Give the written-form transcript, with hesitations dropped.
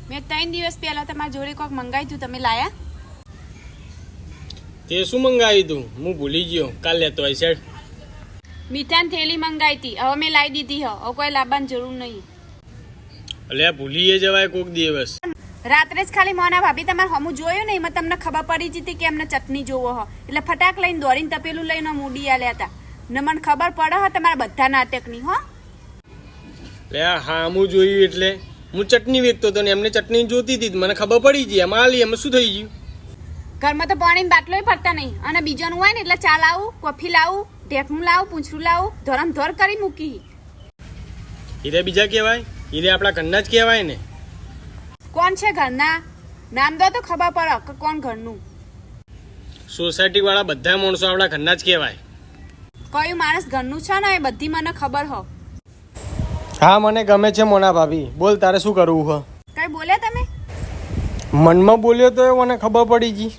મેં 3 દિવસ પહેલા તમારા જોડે કોક મંગાવ્યું હતું, તમે લાયા? તે શું મંગાવ્યું તું? હું ભૂલી ગયો, કાલ લેતો આવીશ હેડ. મીઠાની થેલી મંગાવી હતી, હવે મેં લાવી દીધી હવે કોઈ લાવવાની જરૂર નહીં. અલ્યા ભૂલીએ જવાય કોક દિવસ. રાત્રે જ ખાલી મોના ભાભી તમારે હમું જોયું ને એમાં તમને ખબર પડી જતી કે એમને ચટણી જોવો હો એટલે ફટાક લઈને દોડીને તપેલું લઈને મૂડી આલ્યા હતા ને મને ખબર પડે હો તમારા બધા નાટકની હો. લે હા હું જોયું એટલે હું ચટણી વેચતો હતો ને એમને ચટણી જોતી હતી મને ખબર પડી ગઈ. એમાં આલી એમાં શું થઈ ગયું? ઘરમાં તો પાણીની બાટલોય પડતા નહીં અને બીજાનું હોય ને એટલે ચા લાવું, કોફી લાવું, ઢેકણું લાવું, પૂંછડું લાવું, ધોરમ ધોર કરી મૂકી. હીરે બીજા કહેવાય? હીરે આપણા ઘરના જ કહેવાય ને. કોણ છે ઘરના? નામ દો તો ખબર પડે કે કોણ ઘરનું. સોસાયટી વાળા બધા માણસો આપણા ઘરના જ કહેવાય. કયું માણસ ઘરનું છે ને એ બધી મને ખબર હો. હા મને ગમે છે મોના ભાભી. બોલ તારે શું કરવું હો? કઈ બોલ્યા તમે? મનમાં બોલ્યો તો મને ખબર પડી ગઈ.